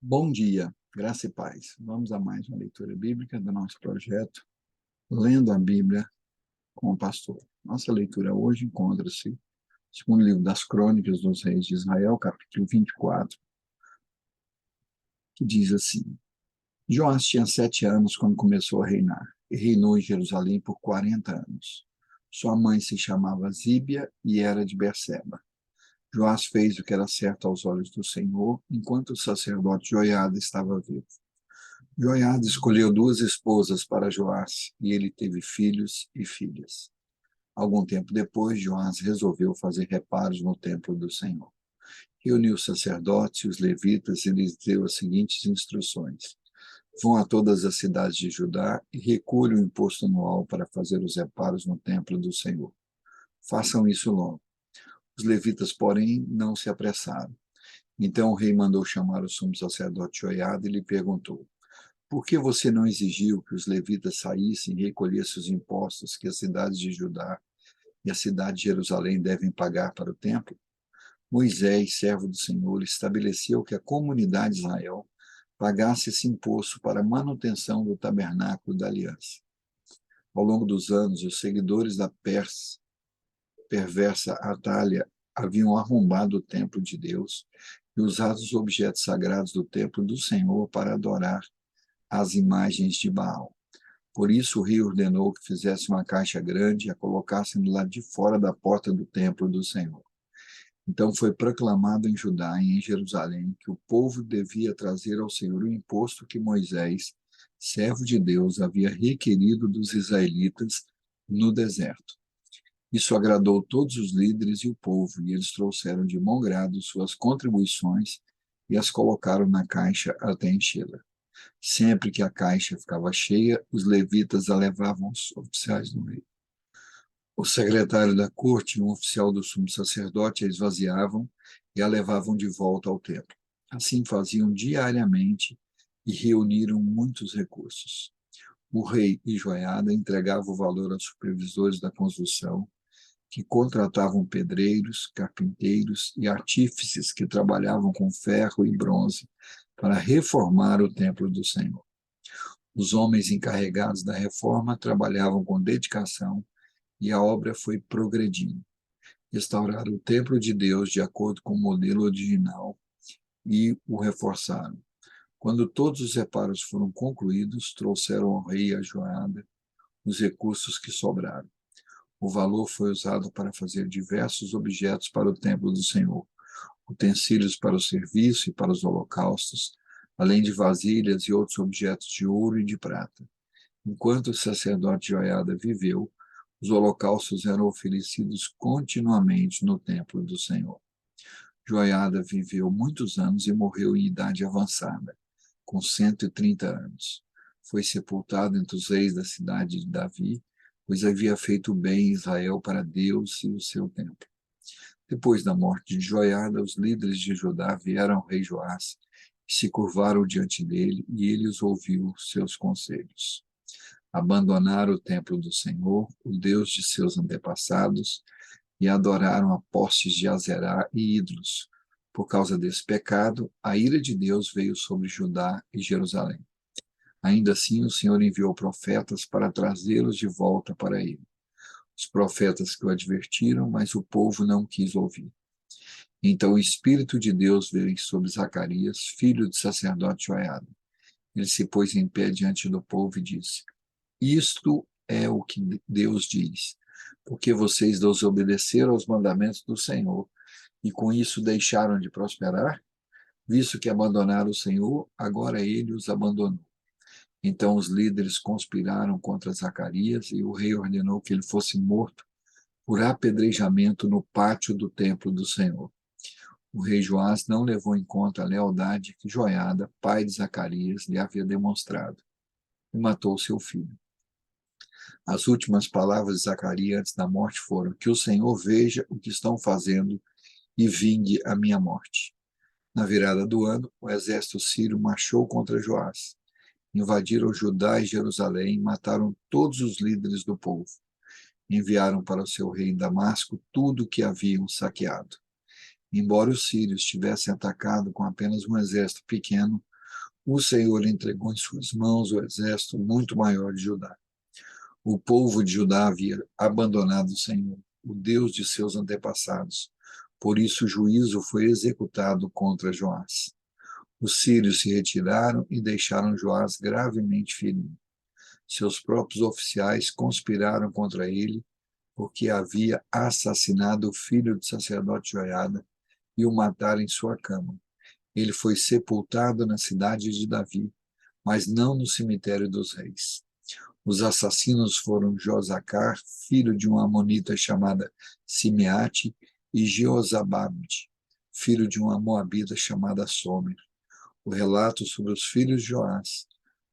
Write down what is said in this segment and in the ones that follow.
Bom dia, graça e paz. Vamos a mais uma leitura bíblica do nosso projeto, Lendo a Bíblia com o Pastor. Nossa leitura hoje encontra-se no segundo livro das Crônicas dos Reis de Israel, capítulo 24, que diz assim: Joás tinha 7 anos quando começou a reinar, e reinou em Jerusalém por 40 anos. Sua mãe se chamava Zíbia e era de Berseba. Joás fez o que era certo aos olhos do Senhor, enquanto o sacerdote Joiada estava vivo. Joiada escolheu 2 esposas para Joás, e ele teve filhos e filhas. Algum tempo depois, Joás resolveu fazer reparos no templo do Senhor. Reuniu os sacerdotes e os levitas e lhes deu as seguintes instruções: vão a todas as cidades de Judá e recolham o imposto anual para fazer os reparos no templo do Senhor. Façam isso logo. Os levitas, porém, não se apressaram. Então o rei mandou chamar o sumo sacerdote Joiada e lhe perguntou: por que você não exigiu que os levitas saíssem e recolhessem os impostos que as cidades de Judá e a cidade de Jerusalém devem pagar para o templo? Moisés, servo do Senhor, estabeleceu que a comunidade de Israel pagasse esse imposto para a manutenção do tabernáculo da aliança. Ao longo dos anos, os seguidores da perversa Atália haviam arrombado o templo de Deus e usado os objetos sagrados do templo do Senhor para adorar as imagens de Baal. Por isso o rei ordenou que fizesse uma caixa grande e a colocassem do lado de fora da porta do templo do Senhor. Então foi proclamado em Judá e em Jerusalém que o povo devia trazer ao Senhor o imposto que Moisés, servo de Deus, havia requerido dos israelitas no deserto. Isso agradou todos os líderes e o povo, e eles trouxeram de bom grado suas contribuições e as colocaram na caixa até enchê-la. Sempre que a caixa ficava cheia, os levitas a levavam aos oficiais do rei. O secretário da corte e um oficial do sumo sacerdote a esvaziavam e a levavam de volta ao templo. Assim faziam diariamente e reuniram muitos recursos. O rei e Joiada entregavam o valor aos supervisores da construção, que contratavam pedreiros, carpinteiros e artífices que trabalhavam com ferro e bronze para reformar o templo do Senhor. Os homens encarregados da reforma trabalhavam com dedicação e a obra foi progredindo. Restauraram o templo de Deus de acordo com o modelo original e o reforçaram. Quando todos os reparos foram concluídos, trouxeram ao rei a Joiada os recursos que sobraram. O valor foi usado para fazer diversos objetos para o templo do Senhor, utensílios para o serviço e para os holocaustos, além de vasilhas e outros objetos de ouro e de prata. Enquanto o sacerdote Joiada viveu, os holocaustos eram oferecidos continuamente no templo do Senhor. Joiada viveu muitos anos e morreu em idade avançada, com 130 anos. Foi sepultado entre os reis da cidade de Davi, pois havia feito bem em Israel para Deus e o seu templo. Depois da morte de Joiada, os líderes de Judá vieram ao rei Joás e se curvaram diante dele, e ele os ouviu seus conselhos. Abandonaram o templo do Senhor, o Deus de seus antepassados, e adoraram a postes de Azerá e ídolos. Por causa desse pecado, a ira de Deus veio sobre Judá e Jerusalém. Ainda assim, o Senhor enviou profetas para trazê-los de volta para ele. Os profetas que o advertiram, mas o povo não quis ouvir. Então o Espírito de Deus veio sobre Zacarias, filho do sacerdote Joiada. Ele se pôs em pé diante do povo e disse: isto é o que Deus diz, porque vocês desobedeceram aos mandamentos do Senhor e com isso deixaram de prosperar, visto que abandonaram o Senhor, agora ele os abandonou. Então os líderes conspiraram contra Zacarias e o rei ordenou que ele fosse morto por apedrejamento no pátio do templo do Senhor. O rei Joás não levou em conta a lealdade que Joiada, pai de Zacarias, lhe havia demonstrado, e matou seu filho. As últimas palavras de Zacarias antes da morte foram: que o Senhor veja o que estão fazendo e vingue a minha morte. Na virada do ano, o exército sírio marchou contra Joás. Invadiram Judá e Jerusalém e mataram todos os líderes do povo. Enviaram para o seu rei em Damasco tudo o que haviam saqueado. Embora os sírios tivessem atacado com apenas um exército pequeno, O Senhor entregou em suas mãos o exército muito maior de Judá. O povo de Judá havia abandonado o Senhor, o Deus de seus antepassados. Por isso o juízo foi executado contra Joás. Os sírios se retiraram e deixaram Joás gravemente ferido. Seus próprios oficiais conspiraram contra ele, porque havia assassinado o filho do sacerdote Joiada e o mataram em sua cama. Ele foi sepultado na cidade de Davi, mas não no cemitério dos reis. Os assassinos foram Josacar, filho de uma amonita chamada Simeate, e Jeozabade, filho de uma moabita chamada Somer. O relato sobre os filhos de Joás,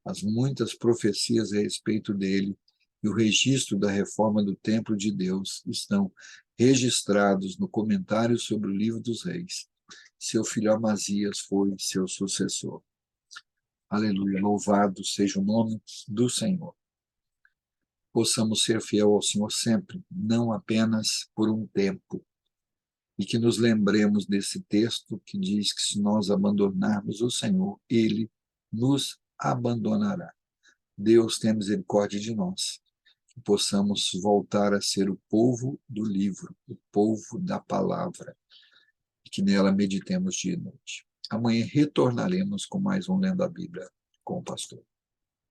as muitas profecias a respeito dele e o registro da reforma do templo de Deus estão registrados no comentário sobre o livro dos reis. Seu filho Amazias foi seu sucessor. Aleluia, louvado seja o nome do Senhor. Possamos ser fiel ao Senhor sempre, não apenas por um tempo. E que nos lembremos desse texto que diz que se nós abandonarmos o Senhor, Ele nos abandonará. Deus tenha misericórdia de nós, que possamos voltar a ser o povo do livro, o povo da palavra, e que nela meditemos dia e noite. Amanhã retornaremos com mais um Lendo a Bíblia com o pastor.